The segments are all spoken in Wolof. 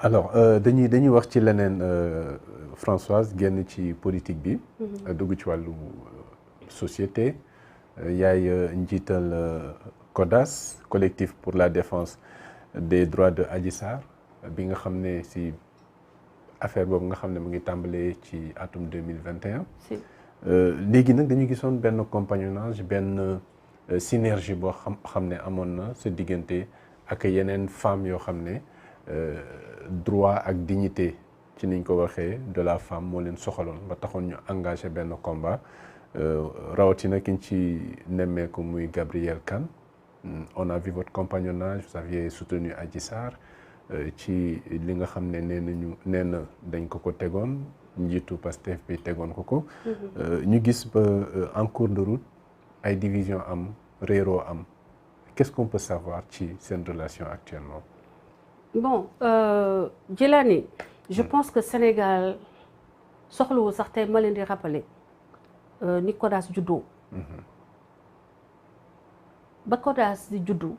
alors dañuy wax ci leneen Françoise génn ci politique bi. dugg ci wàllu société. yaay njiital CODAS collectif pour la défense des droits de Adji Sarr bi nga xam ne si affaire boobu nga xam ne mu ngi tàmbalee ci atum 2021. léegi nag dañu gisoon benn compagnonnage benn synergie boo xam ne amoon na sa diggante ak yeneen femmes yoo xam ne droit ak dignité ci niñ ko waxee de la femme moo leen soxaloon ba taxoon ñu engagé benn combat rawatina kiñ ci nemmeeku muy Gabrielle Kane. On a vu votre compagnonnage, vous aviez soutenu Adji Sarr ci li nga xam ne nee na dañ ko tegoon njiitu Pastef bi tegoon ko. ñu gis ba en cours de route ay division am réeroo am. Qu'est-ce qu'on peut savoir ci seen relation actuellement? Bon Djilani, je pense que Sénégal soxlawul sax tey ma leen di rappeler ni CODAS juddoo. ba CODAS di juddu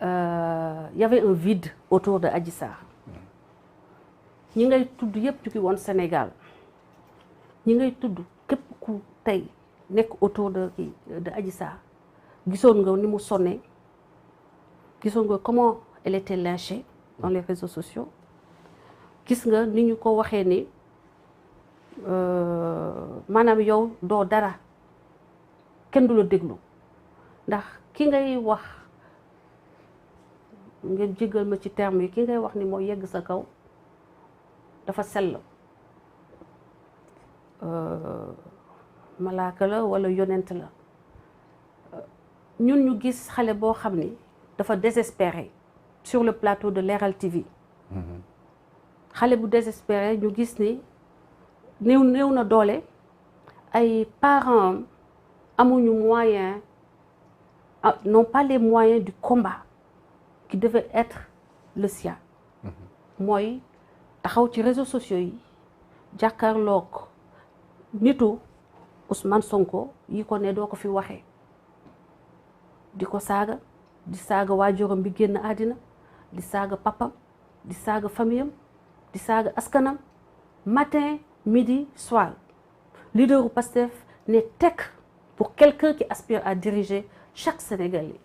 y avait un vide autour de Adji Sarr ñi ngay tudd yëpp ñu ngi woon Sénégal ñi ngay tudd képp ku tey nekk autour de Adji Sarr gisoon nga ni mu sonné gisoon nga comment elle était lynchée dans les réseaux sociaux gis nga ni ñu ko waxee ni maanaam yow doo dara kenn du la déglu ndax ki ngay wax ngeen jégal ma ci terme yi ki ngay wax ni moo yegg sa kaw dafa sell malaaka la wala yonent la ñun ñu gis xale boo xam ni dafa désespéré sur le plateau de Leral TV xale bu désespéré ñu gis ni néew na doole ay parents amuñu moyen n'ont pas les moyens du combat qui devait être le sien mooy taxaw ci réseaux sociaux yi jàkkaarloog nitu Ousmane Sonko yi ko ne doo ko fi waxee di ko saaga di saaga waajuram bi génn àddina di saaga papam di saaga famiyam di saaga askanam matin midi soir leaderu Pastef ne tekk pour quelqu'un qui aspire à diriger chaque Sénégalais,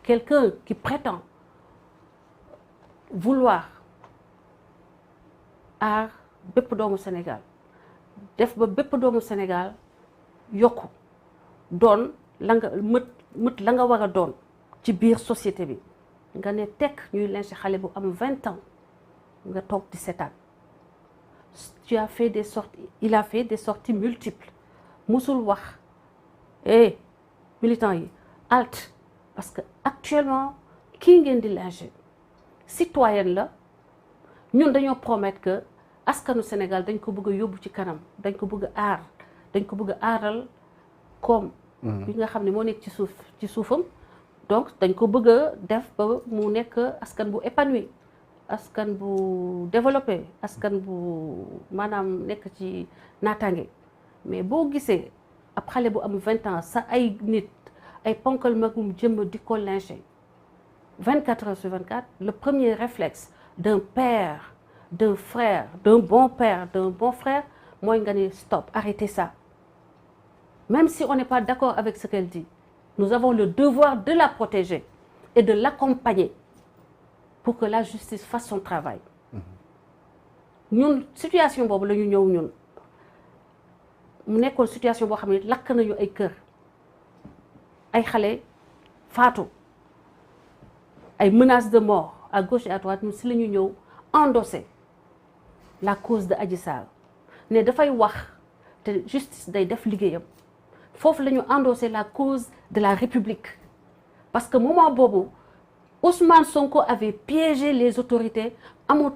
quelqu'un qui prétend vouloir aar bépp doomu Sénégal def ba bépp doomu Sénégal yokku doon la nga mët la nga war a doon ci biir société bi nga ne tekk ñuy lyncher xale bu am 20 ans nga toog di seetaan. Tu as fait des sorties, il a fait des sorties multiples musul wax militants yi halte parce que actuellement kii ngeen di lyncher citoyenne la ñun dañoo promettre que askanu Sénégal dañ ko bëgg a yóbbu ci kanam dañ ko bëgg a aar dañ ko bëgg a aaral comme bi nga xam ne moo nekk ci suufam donc dañ ko bëgg a def ba mu nekk askan bu épanoui askan bu développé askan bu maanaam nekk ci naataange mais boo gisee ab xale bu am 20 ans sa ay nit ay ponkal magum jëmm di ko lyncher 24 heures sur 24 le premier réflexe d'un père d'un frère d'un bon père d'un bon frère mooy nga ni stop arrêtez ça même si on n'est pas d'accord avec ce qu'elle dit nous avons le devoir de la protéger et de l'accompagner pour que la justice fasse son travail ñun situation boobu la ñu ñëw ñun mu nekkoon situation boo xam ne lakk nañu ay kër ay xale faatu ay menaces de mort à gauche et à droite ñun si la ñu ñëw endosser la cause de Adji Sarr ne dafay wax te justice day def liggéeyam foofu la ñu endosser la cause de la République parce que moment boobu Ousmane Sonko avait piégé les autorités amul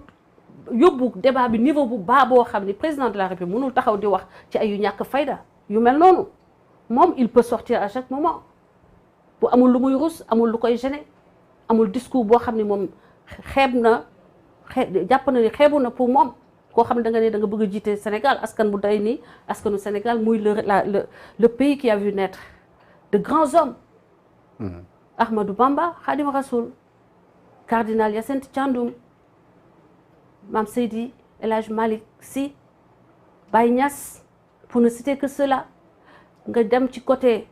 yóbbu débat bi niveau bu baa boo xam ni président de la République mënul taxaw di wax ci ay yu ñàkk fayda yu mel noonu moom il peut sortir à chaque moment bu amul lu muy rus amul lu koy gêner amul discours boo xam ni moom jàpp na ni xeebu na pour moom koo xam ne da nga ne da nga bëgg a jiite Sénégal askan bu day nii askanu Sénégal muy le pays qui a vu naître de grands hommes Ahmadou Bamba Khadim Rassoul cardinal Hyacinthe Thiandoum Mame Seydi El Hadj Malick Sy, Baye Niass, pour ne citer que cela. Nga dem ci côté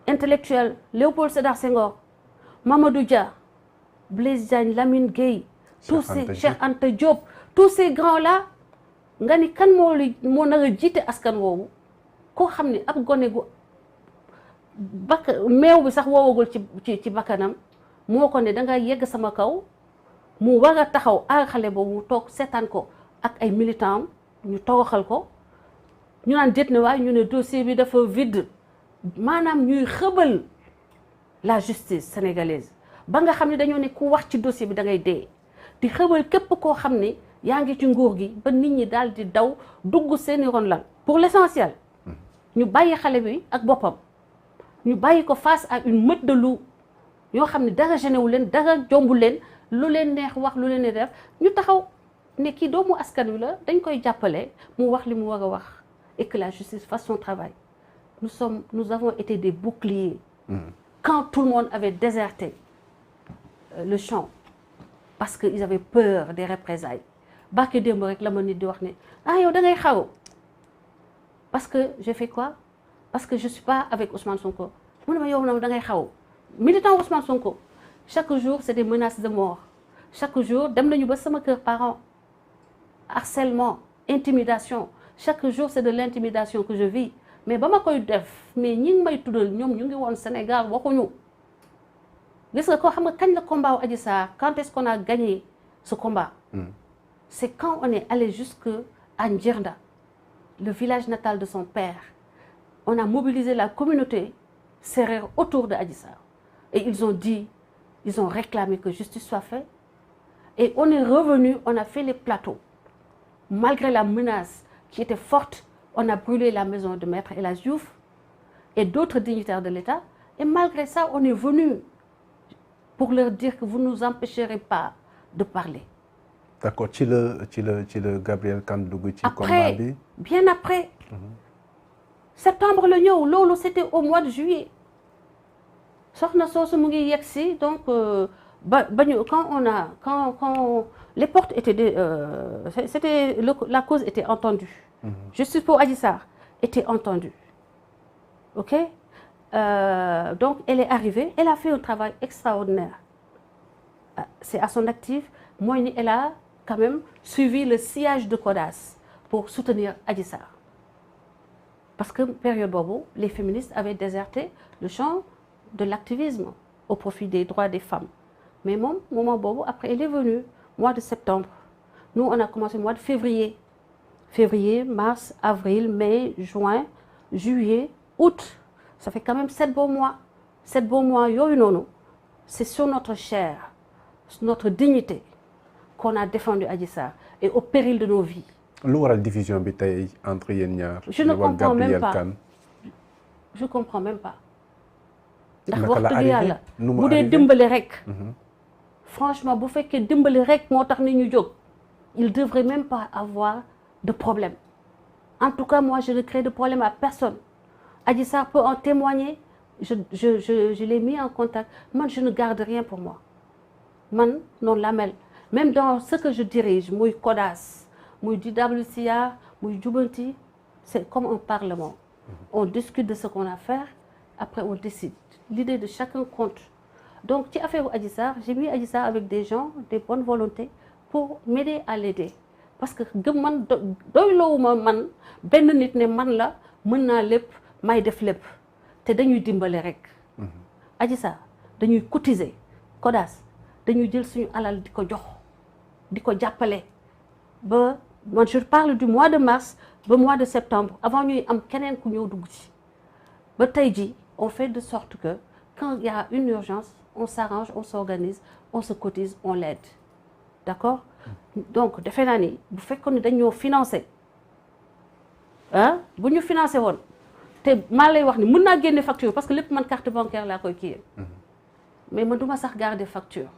intellectuel, Léopold Sédar Senghor, Mamadou Dia, Blaise Diagne, Lamine Gueye, Cheikh Anta Diop, tous ces grands-là, nga ni kan moo nar a jiite askan woowu koo xam ni ab gone gu meew bi sax woowagul ci bakkanam moo ko ne danga yegg sama kaw mu war a taxaw aar xale boobu mu toog seetaan ko ak ay militants ñu toroxal ko ñu naan déet ne waaye ñu ne dossier bi dafa vide maanaam ñuy xëbal la justice sénégalaise ba nga xam ne dañoo ne ku wax ci dossier bi da ngay dee di xëbal képp koo xam ni yaa ngi ci nguur gi ba nit ñi daal di daw dugg seeni ron lan pour l'essentiel ñu bàyyi xale bi ak boppam ñu bàyyi ko face à une meute de loups ñoo xam ne dara genewu leen dara jombu leen lu leen neex wax lu leen neex def ñu taxaw ne kii doomu askan wi la dañ koy jàppale mu wax li mu war a wax et que la justice fasse son travail. Nous avons été des boucliers quand tout le monde avait déserté le champ parce qu'ils avaient peur des représailles. Barke démb rek la ma nit di wax ne ah yow da ngay xaru parce que j'ai fait quoi? Parce que je suis pas avec Ousmane Sonko. mu ne ma yow na da ngay xaru militant Ousmane Sonko chaque jour c'est des menaces de mort. Chaque jour dem nañu ba sama kër parents harcèlement, intimidation. Chaque jour c'est de l'intimidation que je vis. Mais ba ma koy def mais ñi ngi may tuddal ñoom ñu ngi woon Sénégal waxuñu gis nga ko xam nga kañ la combat wu Adji Sarr quand est-ce qu'on a gagné ce combat? C'est quand on est allé jusque à Ndjirnda, le village natal de son père. On a mobilisé la communauté sérère autour de Adji Sarr et ils ont réclamé que justice soit faite et on est revenu, on a fait les plateaux malgré la menace qui était forte. On a brûlé la maison de Maître El Hadji Diouf et d'autres dignitaires de l'État. Et malgré ça, on est venu pour leur dire que vous ne nous empêcherez pas de parler. D'accord. Ci le Gabriel Kane dugg ci combat bi. Bien après. Septembre la ñëw loolu c'était au mois de juillet. Soxna soosu mu ngi yegsi donc quand les portes étaient la cause était entendue. Justice pour Adji Sarr était entendue. OK? Donc, elle est arrivée. Elle a fait un travail extraordinaire. C'est à son actif. Moi, elle a quand même suivi le sillage de CODAS pour soutenir Adji Sarr. Parce que, période bobo, les féministes avaient déserté le champ de l'activisme au profit des droits des femmes. Mais mon moment bobo, après, elle est venue, mois de septembre. Nous, on a commencé mois de février. Février, mars, avril, mai, juin, juillet, août. Ça fait quand même 7 bons mois. 7 bons mois, c'est sur notre chair, sur notre dignité qu'on a défendu Adji Sarr et au péril de nos vies. Lu waral division bi tey entre yéen ñaar. Je ne comprends même pas. Je comprends même pas. ndax wax dëgg yàlla bu dee dimbali rek. Franchement, bu fekkee dimbali rek moo tax ni ñu jóg. Il devrait même pas avoir de problème. En tout cas, moi, je ne crée de problème à personne. Adji Sarr peut en témoigner. Je l'ai mis en contact. Moi, je ne garde rien pour moi. Man, non la mel. Même dans ce que je dirige, muy CODAS, muy DWCA, muy Jubanti, c'est comme un parlement. On discute de ce qu'on a à faire, après on décide. L'idée de chacun compte. Donc, ci affaire Adji Sarr, j'ai mis Adji Sarr avec des gens, des bonnes volontés, pour m'aider à l'aider. Parce que gëm man doyloowuma man benn nit ne man la mën naa lépp may def lépp te dañuy dimbale rek. Adji Sarr dañuy cotiser CODAS dañuy jël suñu alal di ko jox di ko jàppale ba man je parle du mois de mars ba mois de septembre avant ñuy am keneen ku ñëw dugg ci ba tey ji on fait de sorte que quand il y a une urgence on s'arrange, on s'organise, on se cotise, on l'aide. D'accord? Donc defe naa ni bu fekkoon ne dañoo financé ah bu ñu financé woon te maa lay wax ni mën naa génne facture parce que lépp man carte bancaire laa koy kii mais man duma sax garder facture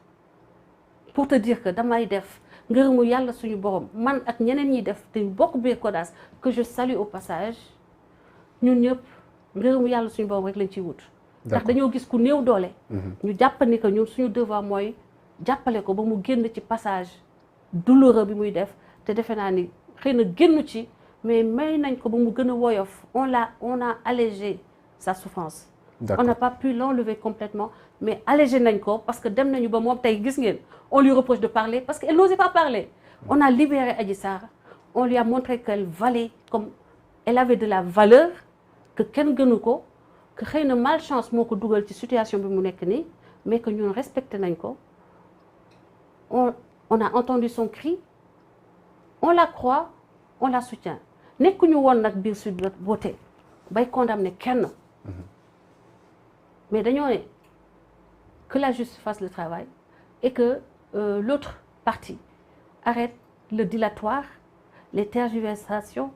pour te dire que damay def ngërëmu yàlla suñu borom man ak ñeneen ñi def te bokk biir CODAS que je salue au passage ñun ñëpp ngërëmu yàlla suñu borom rek lañ ciy wut. ndax dañoo gis ku néew doole. ñu jàpp ni que ñun suñu devoir mooy jàppale ko ba mu génn ci passage douloureux bi muy def te defe naa ni xëy na génn ci mais may nañ ko ba mu gën a woyof on a allégé sa souffrance. On n'a pas pu l'enlever complètement mais allégé nañ ko parce que dem nañu ba moom tey gis ngeen on lui reproche de parler parce qu'elle n'osait pas parler. On a libéré Adji Sarr, on lui a montré qu'elle valait comme elle avait de la valeur que kenn gënu ko que xëy na malchance moo ko dugal ci situation bi mu nekk nii mais que ñun respecté nañ ko on a entendu son cri on la croit on la soutient nekkuñu woon nag biir Sweet Beauté bay condamné kenn mais dañoo ne que la justice fasse le travail et que l'autre partie arrête le dilatoire les tergiversations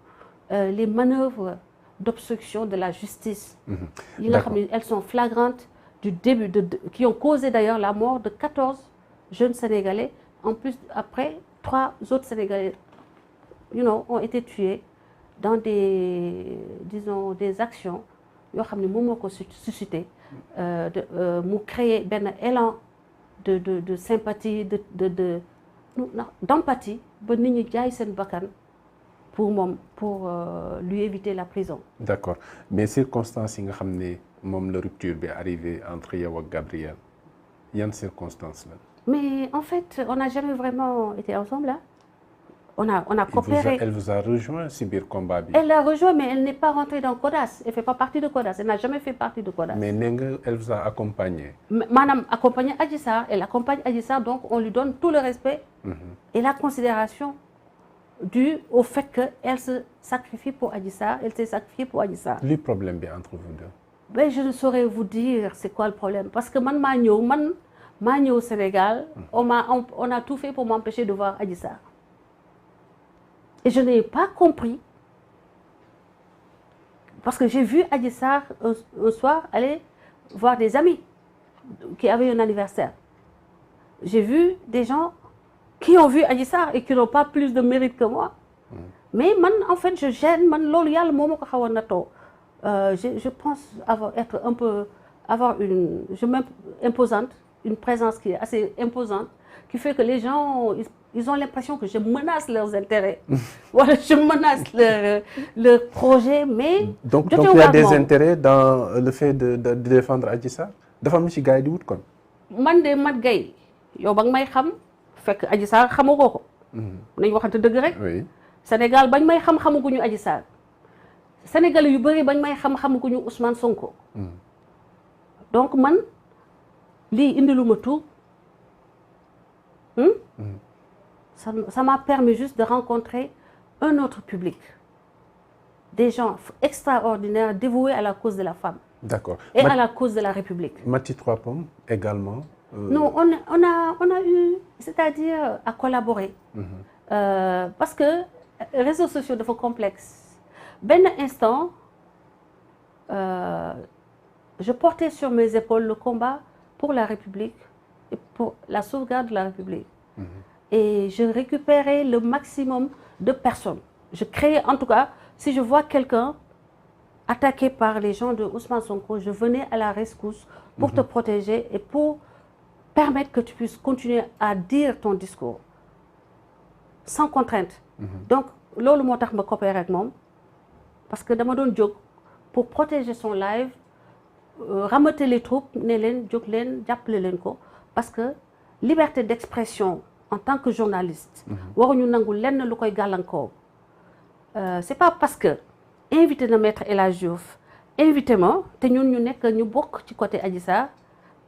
les manœuvres d'obstruction de la justice yi nga xam ne elles sont flagrantes du début qui ont causé d'ailleurs la mort de 14 jeunes Sénégalais en plus après 3 autres Sénégalais ont été tués dans des disons des actions yoo xam ne moom moo ko suscité mu créer benn élan de sympathie d'empathie ba nit ñi jaay seen bakkan pour lui éviter la prison. D'accord mais circonstances yi nga xam ne moom la rupture bi arrivé entre yow ak Gabriel yan circonstances la. mais en fait on n'a jamais vraiment été ensemble là. On a coopéré. Elle vous a rejoint si biir combat bi. Elle l'a rejoint mais elle n'est pas rentrée dans CODAS. Elle fait pas partie de CODAS. Elle n'a jamais fait partie de CODAS. Mais nee nga elle vous a accompagné. Maanaam accompagné Adji Sarr. Elle accompagne Adji Sarr donc on lui donne tout le respect et la considération due au fait que elle se sacrifie pour Adji Sarr. Elle s'est sacrifiée pour Adji Sarr. Le problème bi entre vous deux. Ben je ne saurais vous dire c'est quoi le problème parce que man maa ñëw au Sénégal. On a tout fait pour m'empêcher de voir Adji Sarr. Et je n'ai pas compris parce que j'ai vu Adji Sarr un soir aller voir des amis qui avaient un anniversaire. J'ai vu des gens qui ont vu Adji Sarr et qui n'ont pas plus de mérite que moi. Mais man en fait je gêne man loolu yàlla moo ma ko xaw a nattoo. Je pense avoir une imposante, une présence qui est assez imposante qui fait que les gens ils ont l'impression que je menace leurs intérêts. Voilà, je menace leur projet, mais... Donc il y a des intérêts dans le fait de défendre Adji Sarr dafa am ci gars yi di wut kon. Man de Mat Gaye yow ba nga may xam fekk Adji Sarr xamagoo ko. nañ waxante dëgg rek. Oui. Sénégal bañ may xam xamaguñu Adji Sarr. Sénégalais yu bëri bañ may xam xamaguñu Ousmane Sonko. Donc man lii indiluma tout. Ça m'a permis juste de rencontrer un autre public. Des gens extraordinaires dévoués à la cause de la femme. D'accord. Et à la cause de la République. Maty Trois Pommes également. Non, on a eu, c'est-à-dire à collaborer. Parce que les réseaux sociaux dafa complexe. Ben instant, je portais sur mes épaules le combat pour la République et pour la sauvegarde de la République. Et je récupérais le maximum de personnes. Je créais, en tout cas, si je vois quelqu'un attaqué par les gens de Ousmane Sonko, je venais à la rescousse pour te protéger et pour permettre que tu puisses continuer à dire ton discours sans contrainte. Donc, loolu moo tax ma coopérer ak moom parce que dama doon jóg pour protéger son live, rameuter les troupes, ne leen jóg leen jàppale leen ko parce que liberté d'expression en tant que journaliste waruñu nangu lenn lu koy gàllankoor. C'est pas parce que invité na maître El Hadji Diouf invité ma te ñun ñu nekk ñu bokk ci côté Adji Sarr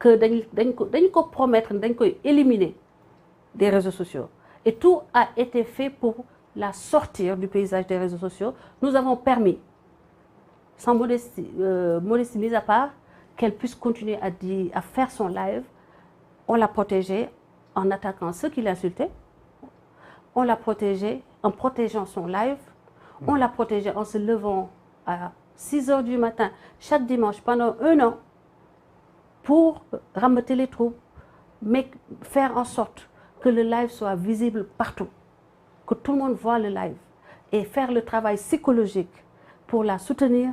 que dañ ko promettre dañ koy éliminer des réseaux sociaux et tout a été fait pour la sortir du paysage des réseaux sociaux. Nous avons permis, sans modestie mise à part, qu'elle puisse continuer à faire son live. On l'a protégée en attaquant ceux qui l'insultaient. On l'a protégée en protégeant son live. On l'a protégée en se levant à 6 heures du matin chaque dimanche pendant 1 an pour rameuter les troupes, mais faire en sorte que le live soit visible partout, que tout le monde voit le live et faire le travail psychologique pour la soutenir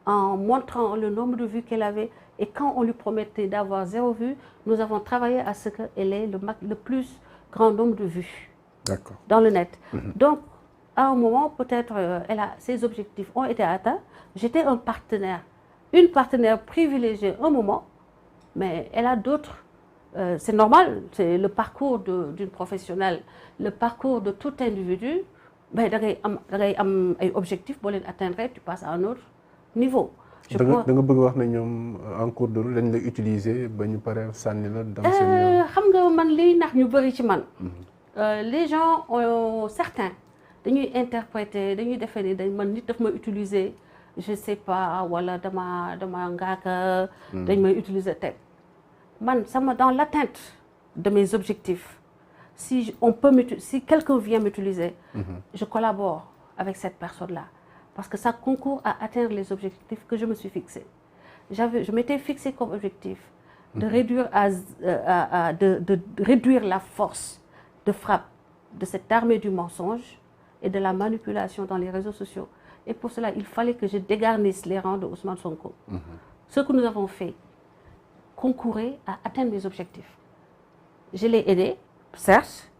en montrant le nombre de vues qu'elle avait. Et quand on lui promettait d'avoir 0 vue, nous avons travaillé à ce qu'elle ait le plus grand nombre de vues. dans le net. Donc, à un moment, peut-être, ses objectifs ont été atteints. J'étais une partenaire privilégiée un moment, mais elle a d'autres. C'est normal, c'est le parcours d'une professionnelle, le parcours de tout individu. Ben, da ngay am ay objectifs, boo leen atteindre, tu passes à un autre niveau. da nga bëgg wax ne ñoom en cours de route dañ la utiliser ba ñu pare sànni la dans seen yoon. xam nga man liy nax ñu bëri ci man. Les gens certains dañuy interpréter dañuy defee ni man nit daf ma utiliser je sais pas wala dama ngaaka. dañ may utiliser teg man dans l'atteinte de mes objectifs. Si quelqu'un vient m'utiliser, je collabore avec cette personne-là. Parce que ça concourt à atteindre les objectifs que je me suis fixés. Je m'étais fixé comme objectif de réduire, de réduire la force de frappe de cette armée du mensonge et de la manipulation dans les réseaux sociaux. Et pour cela, il fallait que je dégarnisse les rangs de Ousmane Sonko. Ce que nous avons fait concourait à atteindre mes objectifs. Je l'ai aidée. Certes,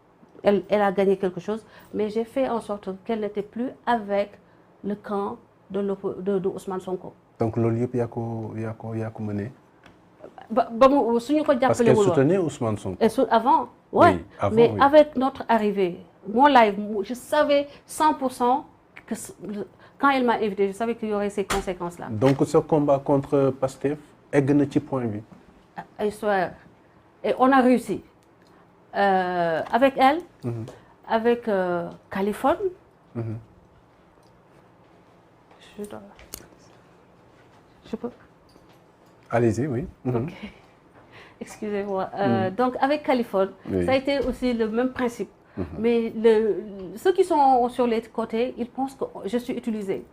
elle a gagné quelque chose, mais j'ai fait en sorte qu'elle n'était plus avec le camp de Ousmane Sonko. Donc loolu yëpp yaa ko mené. Parce qu'elle soutenait Ousmane Sonko. Avant, ouais. Oui, avant, mais oui. Avec notre arrivée, mon live, je savais 100% que quand elle m'a invité, je savais qu'il y aurait ces conséquences-là. Donc ce combat contre Pastef egg na ci point bi. Et on a réussi. Avec elle, avec Californie. Je peux. Allez-y, oui. Okay. Excusez-moi. Donc avec Californie, oui. Ça a été aussi le même principe. Mais ceux qui sont sur les côtés, ils pensent que je suis utilisée.